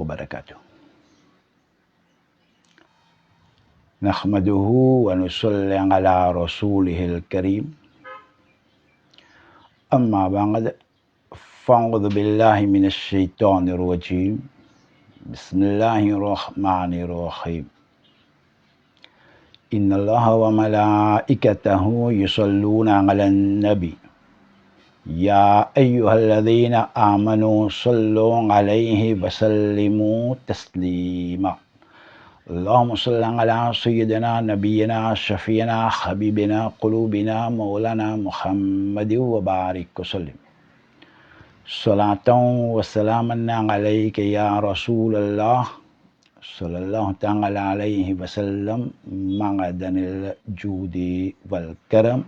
وبركاته. نحمده ونصلي على رسوله الكريم. أما بعد فأعوذ بالله من الشيطان الرجيم. بسم الله الرحمن الرحيم. إن الله وملائكته يصلون على النبي يا أيها الذين آمنوا صلوا عليه وسلموا تسليما. اللهم صل على سيدنا نبينا شفينا حبيبنا قلوبنا مولانا محمد وبارك وسلم. صلاة وسلاما عليك يا رسول الله صلى الله تعالى عليه وسلم معدن الجود والكرم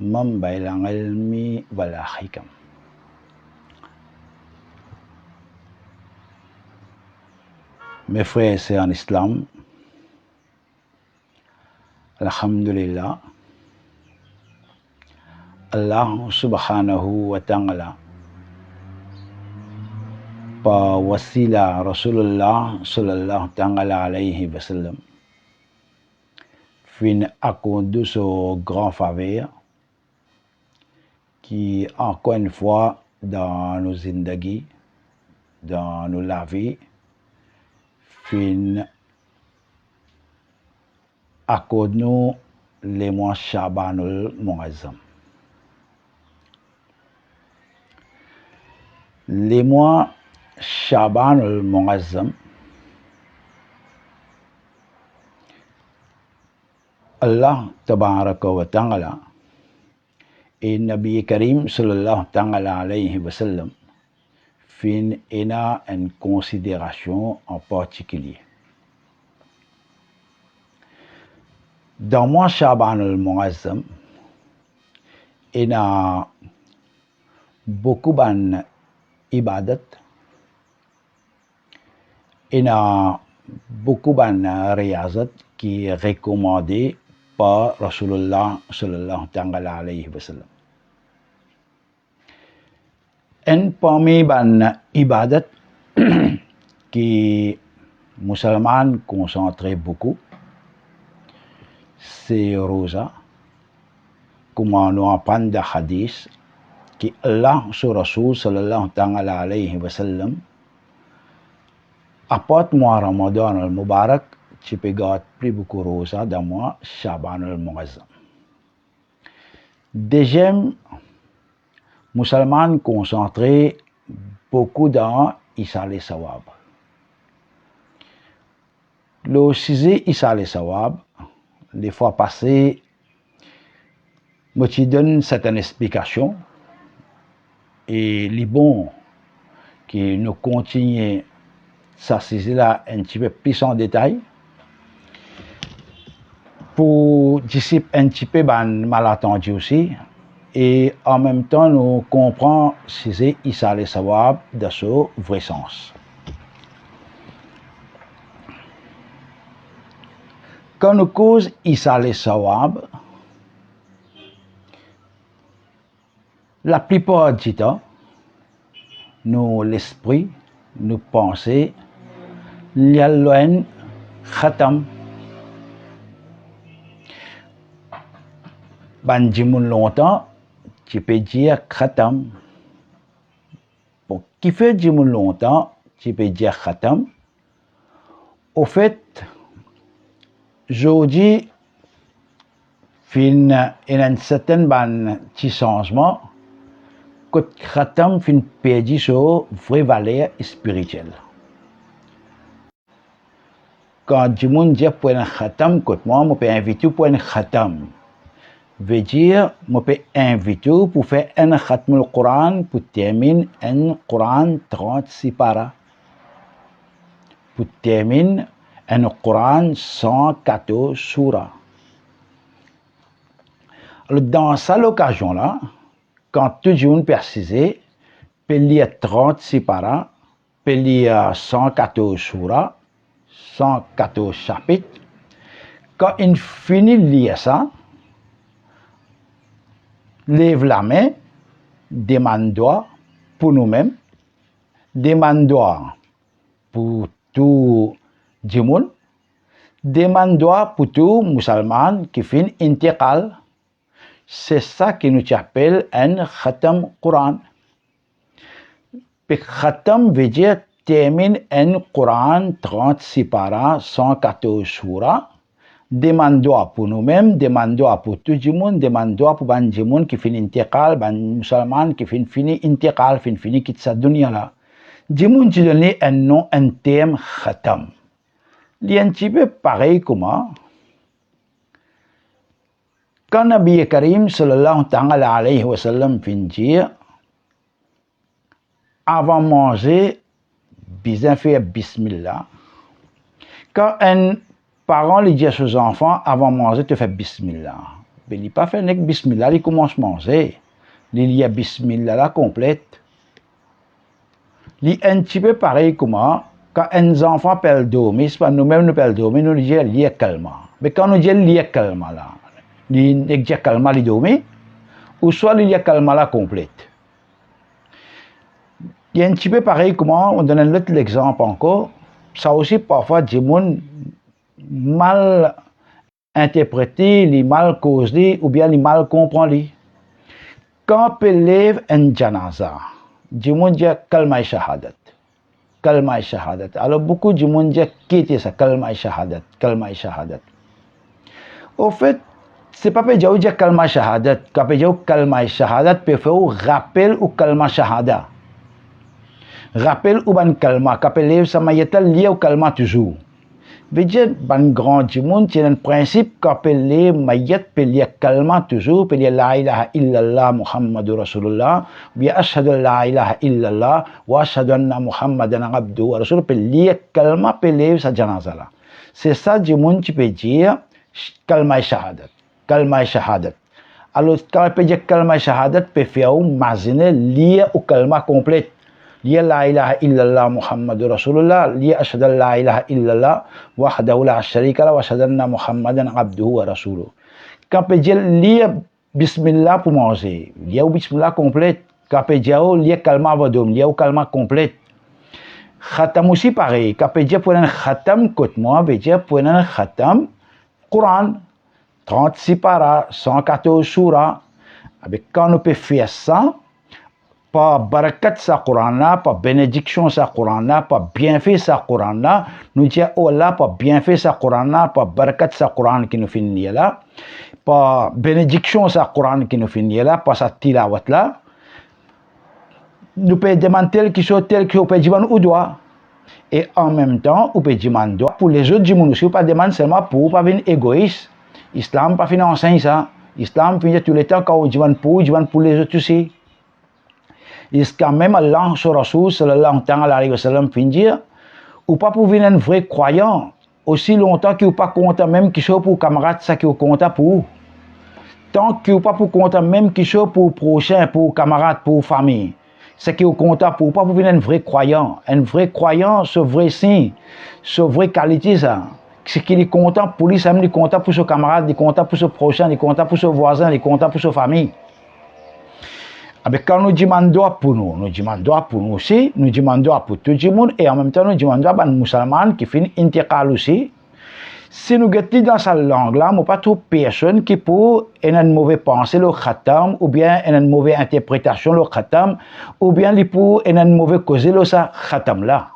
منبع العلم والحكم. Mes frères et sœurs en islam, alhamdulillah, Allah subhanahu wa ta'ala par wasila Rasulullah sallallahu ta'ala alayhi wa sallam fin accordé ce grand faveur qui encore une fois dans nos zindagi, dans nos la vie, fin accorde-nous les mois Shabanul Muazzam. Les mois Shabanul Muazzam, Allah tabaraka wa ta'ala et Nabi Karim sallallahu ta'ala alayhi wa sallam fin ena une considération en particulier. Dans mois Shaban al-Muazzam, il y a beaucoup de ibadat, il y a beaucoup de riyazat qui est recommandé par Rasulullah sallallahu ta'ala alayhi wa sallam. En parmi les ibadat qui musulmans concentrent beaucoup, c'est Rosa, comme on apprend dans le hadith, que Allah sur Rasul sallallahu ta'ala alayhi wa sallam apporte moi Ramadan al-Mubarak, tu peux garder plus beaucoup Rosa dans moi Shaban al-Muazzam. Deuxième, musulmans concentrent beaucoup dans Issa al-Sawab. Le sujet Issa al-Sawab, les fois passées, je te donne certaines explications et les bons que nous continuons ça sujet là un petit peu plus en détail pour dissiper un petit peu malentendu aussi et en même temps nous comprenons si c'est Issa al-Sawab dans son vrai sens. Quand nous cause Issa al-Sawab, la plupart du temps, nous l'esprit, nous pensons, l'yallouen khatam. Bandimoun longtemps, tu peux dire khatam. Pour qui fait dimoun longtemps, tu peux dire khatam. Au fait, aujourd'hui, il y a un certain petit changement que khatam fin perdu sur vraie valeur spirituelle. Quand du monde dit pour un khatam, moi, je peux inviter pour un khatam. Veut dire, je peux inviter pour faire un khatam le Coran pour terminer un Coran 36 paras. Pour terminer un Coran 114 surahs. Alors, dans cette occasion-là, quand tout le monde précise, peut lire 36 paras, peut lire 114 surahs, 114 chapitres. Quand il finit de lire ça, lève la main, demande-toi pour nous-mêmes, demande-toi pour tout le monde, demande pour tout musulman qui fait intiqal. C'est ça qui nous appelle un khatam Coran. Khatam veut dire termine un Coran 36 paras, 114 surahs. Demande pour nous-mêmes, demande pour tout le monde, demande pour les gens qui font intiqal, les musulmans qui font fini intiqal, fini quitte cette dunya là. Les gens qui donnent un nom, un terme khatam. Il y a un petit peu pareil comment quand Nabi Karim sallallahu alayhi wa sallam fin dire avant de manger, bien faire bismillah. Quand un parent lui dit à ses enfants avant de manger, tu fais bismillah. Mais il n'a pas fait bismillah, il commence à manger. Il y a bismillah la complète. Il est un petit peu pareil comment quand un enfant peut dormir, c'est pas nous-mêmes nous peut dormir, nous disons lié calme. Mais quand nous disons lié calme là, il y a calme il dormit, ou soit il y a calme la complète. Il y a un petit peu pareil comment on donne un autre exemple encore. Ça aussi parfois des gens mal interprété, les mal causé ou bien les mal compris. Quand on lève un janaza, des gens disent kalma shahadat. Kalma shahadat. Alors beaucoup de gens disent qu'est-ce ça kalma shahadat, kalma shahadat. Au fait, c'est pas pour dire kalma shahadat, quand on dit kalma shahadat, peut faire rappel ou kalma shahada. Rappel ou ban kalma, quand on lève sa mayeta lié au kalma toujours. Veut dire ban grand du monde, c'est un principe quand on lève mayet peut lié kalma toujours, peut lié la ilaha illallah Muhammadur Rasulullah, bien ashhadu la ilaha illallah wa ashhadu anna Muhammadan abduhu wa rasuluhu, peut lié kalma peut lève sa janaza là. C'est ça du monde qui peut dire kalma shahadat. Kalma shahadat. Alors, quand on peut dire kalma shahadat, peut faire maziner lié au kalma complète. Lié la ilaha illallah Muhammadur Rasulullah, lié ashhadu la ilaha illallah wahdahu la sharika lahu wa ashhadu anna Muhammadan abduhu wa rasuluhu. Quand on peut dire lié bismillah pour manger, lié au bismillah complète. Quand on peut dire lié kalma vadom, lié au kalma complète. Khatam aussi pareil. Quand on peut dire pour un khatam, côte-moi, veut dire pour un khatam Coran. 36 paras, 114 surahs. Quand on peut faire ça, par barakat sa Coran là, par bénédiction sa Coran là, par bienfait sa Coran là, nous disons oh là, par bienfait sa Coran là, par barakat sa Coran qui nous finit là, par bénédiction sa Coran qui nous finit là, par sa tilawat là, nous pouvons demander tel qui soit tel qui peut dire ou doit. Et en même temps, on peut demander pour les autres, on ne pas demander seulement pour pas venir égoïste. Islam pas fin enseigne ça. Islam finit tous les temps quand on dit pour les autres aussi. Et quand même Allah sur Rasoul sallallahu alayhi wa sallam fin dire ou pas pour venir un vrai croyant aussi longtemps qu'il ou pas compte même qui soit pour camarade ça qui au compte pour. Tant qu'il ou pas pour compte même qui soit pour prochain, pour camarade, pour famille. Ce qui au compte pour pas pour venir un vrai croyant. Un vrai croyant, ce vrai signe, ce vrai qualité ça. Ce qu'il est content pour lui, il est content pour son camarade, il est content pour son prochain, il est content pour son voisin, il est content pour sa famille. Avec quand nous demandons pour nous demandons pour nous aussi, nous demandons pour tout le monde et en même temps nous demandons à les musulmans qui font intiqal aussi. Si nous mettons dans cette langue-là, nous pas trouver personne qui peut une mauvaise pensée le khatam ou bien une mauvaise interprétation le khatam ou bien il peut une mauvaise cause le khatam là.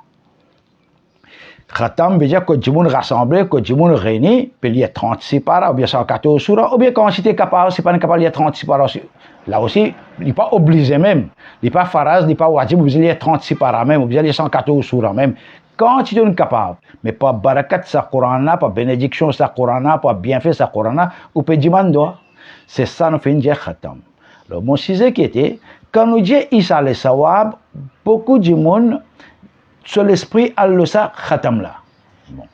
Khatam veut dire que tout le monde rassemblé, que tout le monde réuni, puis il y a 36 paras, ou bien 114 surahs, ou bien quand c'était capable, c'est pas capable, il y a 36 paras. Là aussi, il n'est pas obligé même. Il n'est pas faraz, il n'est pas wajib, il y a 36 paras même, ou bien il y a 114 surahs même. Quand tu es capable, mais pas barakat sa Coran, pas bénédiction sa Coran, pas bienfait sa Coran, ou peut demander. C'est ça nous fait dire khatam. Alors, mon sujet qui était, quand nous disons Isa le sawab, beaucoup de monde sur l'esprit Allah sa khatam là. Bon.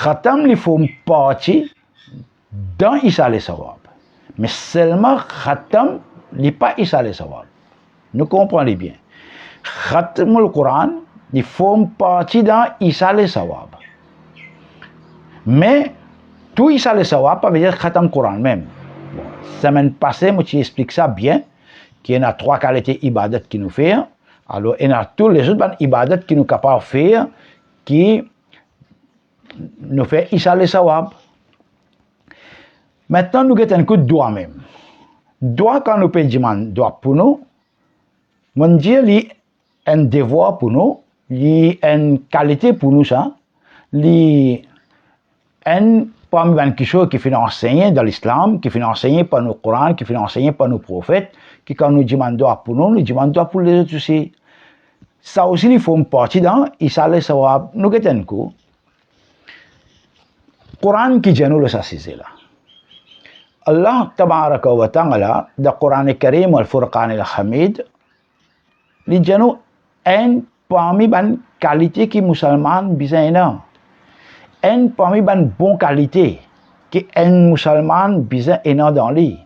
Khatam il faut partie dans Isa le sawab. Mais seulement khatam n'est pas Isa le sawab. Nous comprenons bien. Khatam le Coran il faut partie dans Isa le sawab. Mais tout Isa le sawab ça veut dire khatam Coran même. Bon. Semaine passée, moi j'explique ça bien qu'il y a 3 qualités ibadat qui nous fait. Alors, il y a tous les autres ibadat qui nous capables de faire, qui nous fait Issa le Sawab. Maintenant, nous avons un coup de doigt même. Doigt, quand nous payons doigt pour nous, mon Dieu, il y a un devoir pour nous, il y a une qualité pour nous, ça. Il y a un parmi les choses qui fait enseigner dans l'islam, qui fait enseigner par nos Coran, qui fait enseigner par nos prophètes, qui quand nous demandons doigt pour nous demandons doigt pour les autres aussi. Ça aussi, il faut une partie dans Issa le Sawab. Nous avons un coup. Coran qui nous le sassise là. Allah tabaraka wa ta'ala da Quran Karim wal Furqan al Hamid li janu en parmi ban qualité qui musulman bisaina en parmi ban bon qualité qui en musulman bisa ena dans li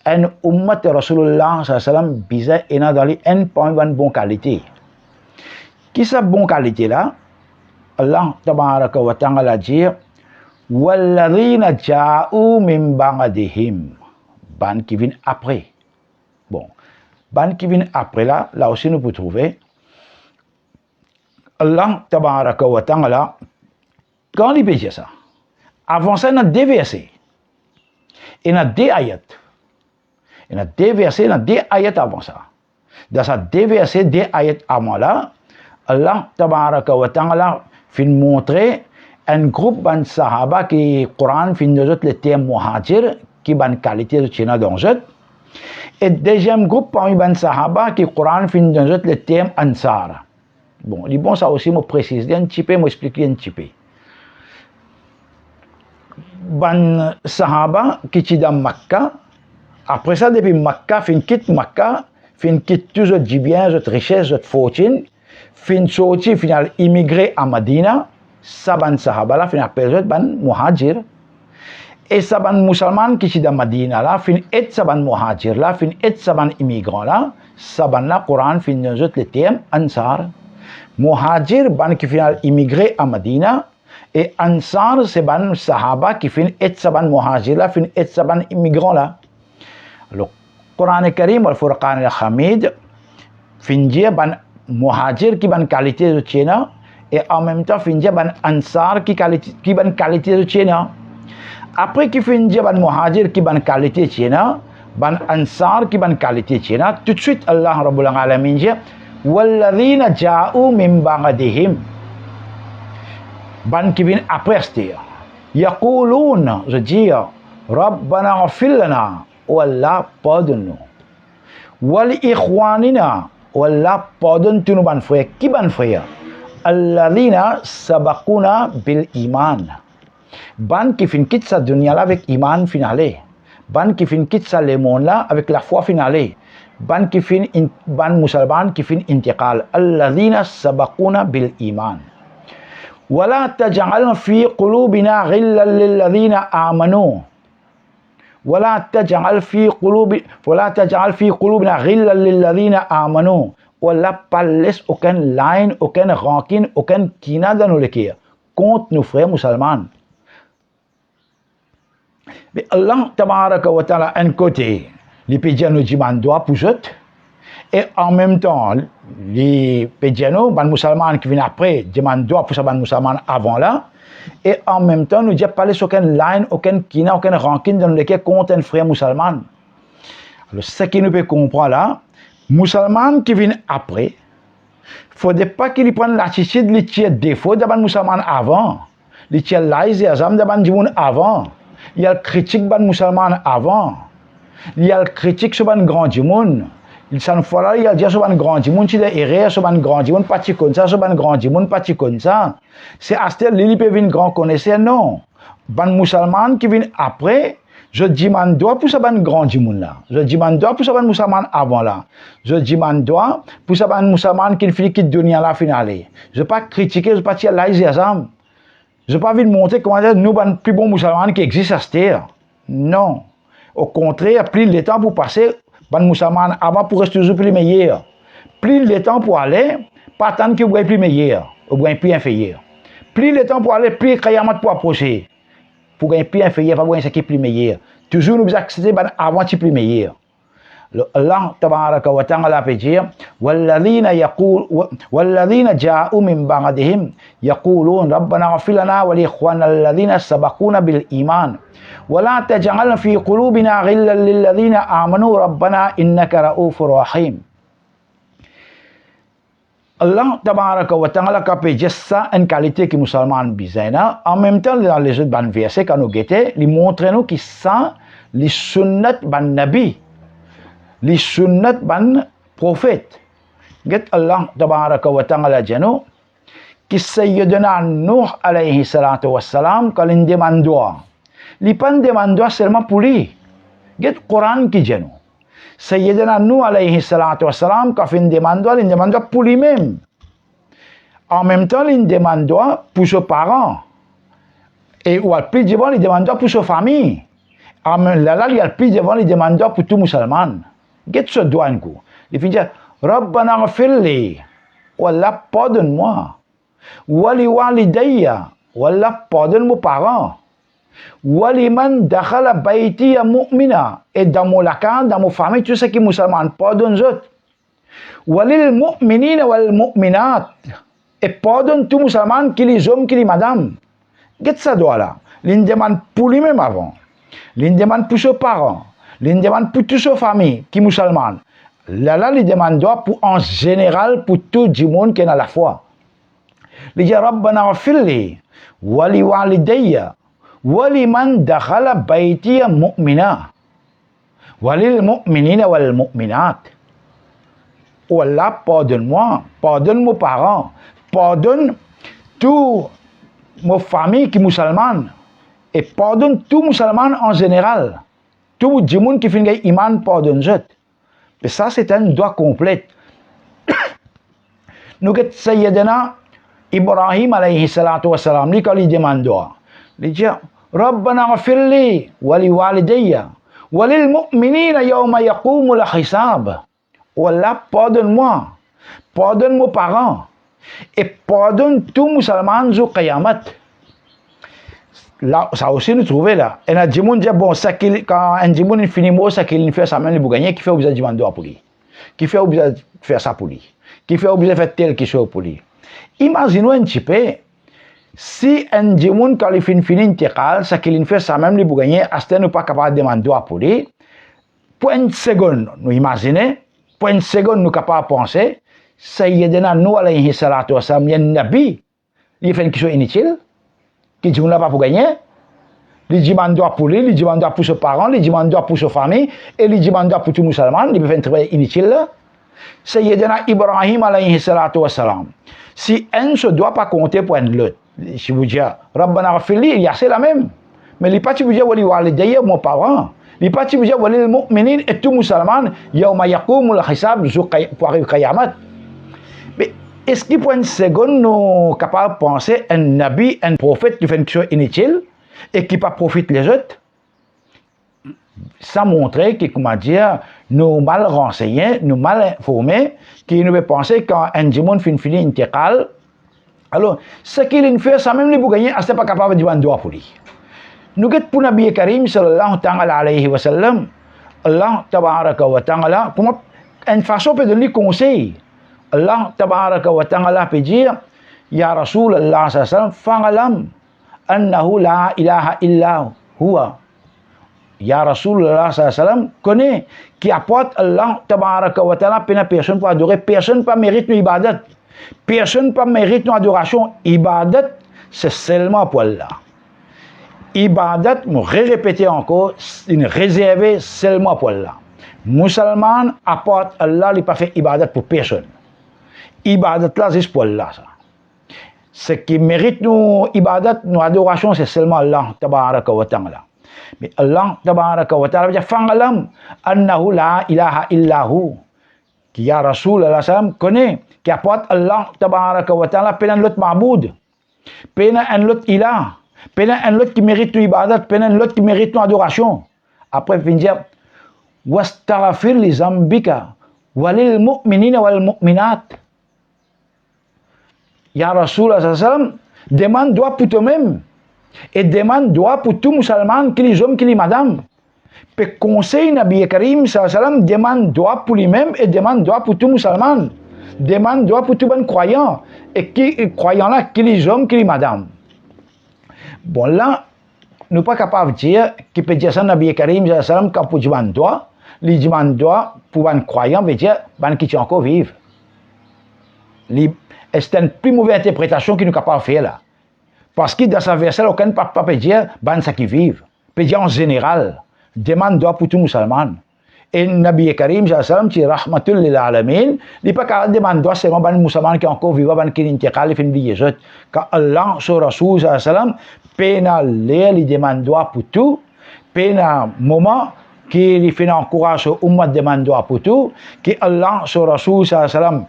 en ummat Rasulullah sallallahu alaihi wasallam bisa ena dans li en parmi ban bon qualité qui sa bon qualité là Allah tabaraka wa ta'ala dit Walladhina ja'u min ba'dihim. Ban qui vient après. Bon. Ban qui vient après là aussi nous pouvons trouver. Allah tabaraka wa ta'ala, quand il peut dire ça, avant ça, il y a deux versets. Il y a deux ayats. Il y a deux versets, il y a deux ayats avant ça. Dans ces deux versets, deux ayats avant là, Allah tabaraka wa ta'ala fait montrer un groupe de sahaba qui Coran fin de le terme muhajir qui ban qualité de China dans eux et deuxième groupe parmi les sahaba qui Coran fin de le terme ansar. Bon, il bon ça aussi me préciser un petit peu, m'expliquer un petit peu. Ban sahaba qui sont dans Makkah, après ça depuis Makkah fin quitte Makkah, fin quitte tout autres biens, autres richesses, autres fortune, fin sorti final immigré à Madina. Saban sahaba là fin appelle ban muhajir et saban musulman qui sont dans Madina là fin et saban muhajir là fin et saban immigrant là saban là Coran fin nous le terme ansar muhajir ban qui final immigré à Madina et ansar c'est ban sahaba qui fin et saban muhajir là fin et saban immigrant là le Coran Karim wal Furqan al Hamid fin dia ban muhajir qui ban qualité de China et en même temps finit ban ansar qui ban qualité de China après qui finit ban muhajir qui ban qualité China ban ansar qui ban qualité China tout de suite Allah rabbul alamin dit walladhina ja'u min ba'dihim ban qui vient après c'est yaquluna je dis rabbana ighfir lana walla pardonne-nous wal ikhwanina walla pardonne tous nos ban frères qui ban frères Alladhina sabaquna bil iman. Ban qui fin quitte sa dunya là avec iman finale. Ban qui fin quitte sa le monde là avec la foi finale. Ban qui fin ban musulman qui fin intiqal. Alladhina sabaquna bil iman. Wala taj'al fi qulubina ghillan lil ladhina amanu. ولا تجعل في قلوبنا غلا للذين آمنوا ولا pas laisse aucune line, aucune rancune, aucune kina dans nos cœurs contre nos frères musulmans. Mais Allah tabaraka wa ta'ala un côté, les pédianos demandent pour eux et en même temps les pédianos, les musulmans qui viennent après demandent pour ça les musulmans avant là. Et en même temps, nous disons pas laisser aucune line, aucune kina, aucune rancune dans le cœur contre un frère musulman. Alors, ce qui nous peut comprendre là, musulmans qui viennent après, il ne faudrait pas qu'ils prennent l'attitude de les défauts d'abord musulmans avant, les tiers laïs et azam d'abord du monde avant, il y a le critique d'abord musulmans avant, il y a le critique sur le grand du monde. Il s'en faut là, il y a déjà sur un grand du monde, il y a erreur sur un grand du monde, pas comme ça, sur un grand du monde, pas comme ça. C'est à ce que l'île peut venir grand connaisseur, non. Ban musulman qui vient après, je demande droit pour ça ban grand du monde là. Je demande droit pour ça ban musulman avant là. Je demande droit pour ça ban musulman qui finit qui donne la finale. Je ne vais pas critiquer, je ne vais pas tirer l'aise et ça. Je ne vais pas venir montrer comment dire nous ban plus bon musulman qui existe à cette terre. Non. Au contraire, plus le temps pour passer, ban musulman avant pour rester toujours plus meilleur. Plus le temps pour aller, pas attendre que vous soyez plus meilleur, ou vous plus inférieur. Plus le temps pour aller, plus Kayamat pour approcher. Pour gagner plus inférieur, pour gagner ce qui est plus meilleur. Toujours nous accepter avant qui est plus meilleur. Allah tabaraka wa ta'ala peut dire والذين جاءوا من بعدهم يقولون ربنا اغفر لنا ولإخواننا الذين سبقونا بالإيمان ولا تجعل في قلوبنا غلا للذين آمنوا ربنا إنك رؤوف رحيم. Allah tabaraka wa ta'ala peut dire ça une qualité que musulman bizarre. En même temps dans les autres versets quand nous guettons, il montre nous qui ça les sunnat ban nabi, les sunnat ban prophète. Get Allah tabaraka wa ta'ala jano qui sayyidina Nuh alayhi salatu wassalam quand il demande li pan demande seulement pour lui. Get Quran qui jano sayyidina Nuh alayhi salatu wassalam quand il demande pour lui-même. En même temps il demande pour ses parents et ou al plus devant il demande pour sa famille. Là il y a le plus devant il demande pour tout musulman. Get ce doigt un coup. Il finit Rabbana ghfirli, wallah pardonne-moi. Wali walidayya, wallah pardonne mes parents. Wali man dakhala bayti mu'mina, et dans mon lacan, dans mon famille, tout ce qui est musulman, pardonne eux. Walil mu'minina wal mu'minat, et pardonne tout musulman qui les hommes, qui les madames. Get ça doit là. L'une demande pour lui-même avant. L'une demande pour ses parents. L'une demande pour toute sa famille qui est musulmane. Là, il demande pour en général pour tout le monde qui est dans la foi. Il dit Rabbana ghfirli wali walidayya wali man dakhala bayti mu'mina walil mu'minina wal mu'minat. Oh Allah, pardonne-moi, pardonne mes parents, pardonne toute ma famille qui est musulmane et pardonne tout musulman en général. Tout le monde qui fait un iman pardonne-je. Et ça, c'est un droit complet. Nous avons Sayyidina Ibrahim alayhi salatu wa salam, quand il demande, il dit Rabbana ghfirli wali walidayya walil mu'minina yawma yaqumul hisab. Oh Allah, pardonne-moi, pardonne mes parents et pardonne tout musulman au Qiyamat. Là, ça aussi nous trouvons là. Et là, Jimoun dit, bon, ça quand un Jimoun finit mot, ça qu'il fait ça même, il gagner, qui fait obligé de demander pour lui. Qui fait obligé de faire ça pour lui. Qui fait obligé de faire tel quelque chose pour lui. Imaginons un petit peu, si un Jimoun, quand il finit intégral, ça qu'il fait ça même, il gagner, à ce n'est pas capable de demander pour lui. Pour une seconde, nous imaginons, pour une seconde, nous capables de penser, Sayyidina Nuh alayhi salatu wa salam, il y a un nabi, il fait une question inutile. Qui dit pas pour gagner, il demande pour lui, il demande pour ses parents, il demande pour sa famille, et il demande pour tout musulman, il fait un travail inutile. Sayyidina Ibrahim alayhi salatu wa salam. Si un ne se doit pas compter pour un l'autre, si vous dites, Rabbana ghfirli, il y a c'est la même. Mais il n'est pas vous dire, wali walidayya, mon parent. Il n'est pas vous dire, wali mu'minin, et tout musulman, yawma yaqumul hisab, pour arriver au Qiyamat. Mais est-ce qu'il pour une seconde nous sommes capables de penser un nabi, un prophète qui fait une chose inutile et qui pas profite les autres? Ça montre que, comment dire, nous mal renseignés, nous mal informés, qui nous penser quand un démon finit intégral. Alors, ce qu'il fait, ça même les bougagnés, c'est pas capable de demander pour lui. Nous sommes pour Nabi Karim sallallahu alayhi wa sallam, Allah tabaraka wa ta'ala, comment une façon peut donner conseil. Allah tabaraka wa ta'ala peut dire Ya Rasul Allah sallam fa'alam annahu la ilaha illa huwa. Ya Rasul Allah sallam connaît qui apporte Allah tabaraka wa ta'ala personne pour adorer, personne pas mérite nos ibadat, personne pas mérite nos adoration. Ibadat c'est seulement pour Allah. Ibadat, me répéter encore, une réservée seulement pour Allah. Musulman apporte Allah, il n'a pas fait ibadat pour personne. Ibadat là, c'est pour Allah. Ça. Ce qui mérite nos ibadat, nos adorations, c'est seulement Allah, tabaraka wa ta'ala. Mais Allah, tabaraka wa ta'ala, dit fa'alam annahu la ilaha illahu. Qui ya Rasul, Allah salam, connaît, qui apporte Allah, tabaraka wa ta'ala, peine l'autre ma'boud, peine un l'autre ilah, peine un l'autre qui mérite nos ibadat, peine un l'autre qui mérite nos adorations. Après, il vient dire, wastaghfir li zambika, walil mu'minina wal mu'minat. Ya Rasul sallam demande droit pour toi-même et demande droit pour tout musulman, qui les hommes, qui les madames. Pe conseil Nabi Karim sallam demande doigt pour lui-même et demande doigt pour tout musulman. Demande doigt pour tout bon croyant. Et qui croyant là, qui les hommes, qui les madames. Bon là, nous ne sommes pas capables de dire qu'il peut dire ça Nabi Karim sallam quand pour demande doigt, les demande doigt pour un croyant veut dire ban qui encore vivre. C'est une plus mauvaise interprétation qu'il nous capable de faire là. Parce que dans sa verset, aucun ne peut dire ban ça qui vivent. Peut dire en général, demande doigt pour tout musulman. Et Nabi Karim sallam qui rahmatul lil alamin, il pas qu'à demander doigt seulement ban musulman qui encore vivant ban qui intégrale fin de Jésus. Quand Allah sur Rasul sallam pena les demande doigt pour tout, pena moment qui fait encourage au ummat demande doigt pour tout, que Allah sur Rasul sallam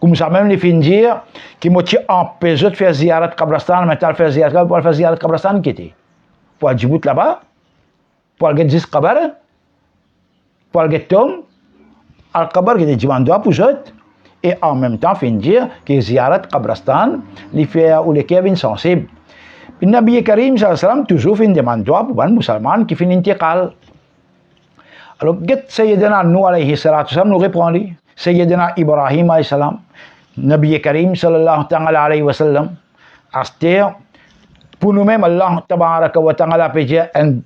comme ça même les fin dire qui moitié empêche de faire ziyarat Qabristan, mais faire ziyarat pour faire ziyarat Qabristan qui était pour aller Djibouti là-bas, pour aller 10 qabar, pour aller tom, al-qabar qui était demandé pour eux, et en même temps fin dire que ziyarat Qabristan les fait ou les kevin sensibles. Puis Nabi Karim sallam toujours fin demande pour un musulman qui fin intiqal. Alors get Sayyidina Nuh alayhi salatu wasalam nous répondre. Sayyidina Ibrahim alayhi salam, Nabi Karim sallallahu alayhi wa sallam, astir pour nous-mêmes Allah tabaraka wa ta'ala peut dire un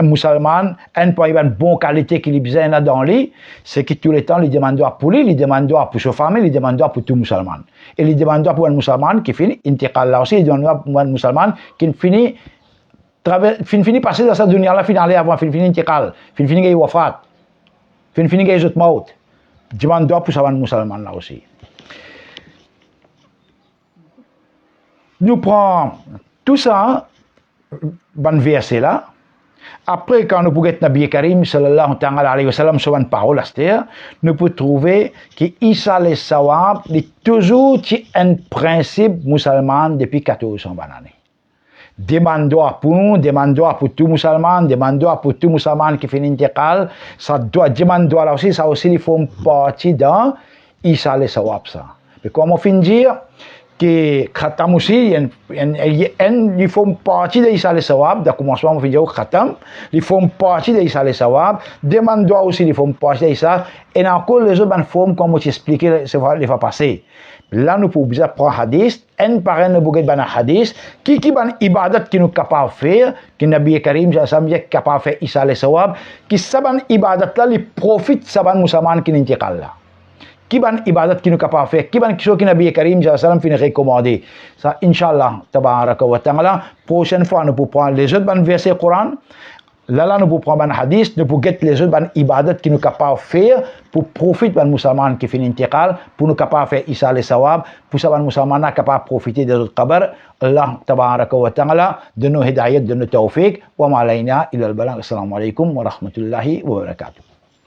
musulman, un pas une bonne qualité qu'il besoin dans lui, c'est que tout le temps il demande pour lui, il demande pour sa famille, il demande pour tout musulman. Et il demande pour un musulman qui finit intiqal là aussi, il demande pour un musulman qui finit passer dans cette dunya là, finale avant finit intiqal, finit gay wafat, finit gay zut maut. Demande pour savoir musulman là aussi. Nous prenons tout ça, ban verset là. Après, quand nous pouvons Nabi Karim sallallahu alayhi wa sallam sur une parole, nous pouvons trouver que Isa le Sawab est toujours un principe musulman depuis 1400 années. Demande-toi pour nous, demande-toi pour tout musulman, demande-toi pour tout musulman qui fait l'intégrale, ça doit demande-toi là aussi, ça aussi il faut partie dans Isa le Sawab ça. Mais comment fin dire que Khatam aussi, il faut partie de Isa le Sawab, de commencement on fait dire Khatam, il faut partie de Isa le Sawab, demande-toi aussi il faut partie de Isa, et encore les autres formes comme je expliqué, ça va passer. Là, nous pouvons prendre hadith, un par un, nous pouvons prendre hadith, qui ban ibadat qui nous capable de faire, qui Nabi Karim, est capable de faire Isa le Sawab, qui saban ibadat là, il profite saban musulman qui n'intiqal là. Qui ban ibadat qui nous capable de faire, qui ban chose qui Nabi Karim, finit recommandé. Ça, Inch'Allah, tabaraka wa ta'ala, prochaine fois, nous pouvons prendre les autres ban versets Coran, là, nous pouvons prendre un hadith, nous pouvons get les autres ban ibadat qui nous capable de faire pour profiter d'un musulman qui finit intégrale, pour nous capable de faire Isa le Sawab, pour savoir musulman capable de profiter des autres qabr. Allah tabaraka wa ta'ala, de nos hidayat, de nos tawfiq, wa ma alayna ila al-balagh. Assalamu alaikum wa rahmatullahi wa barakatuh.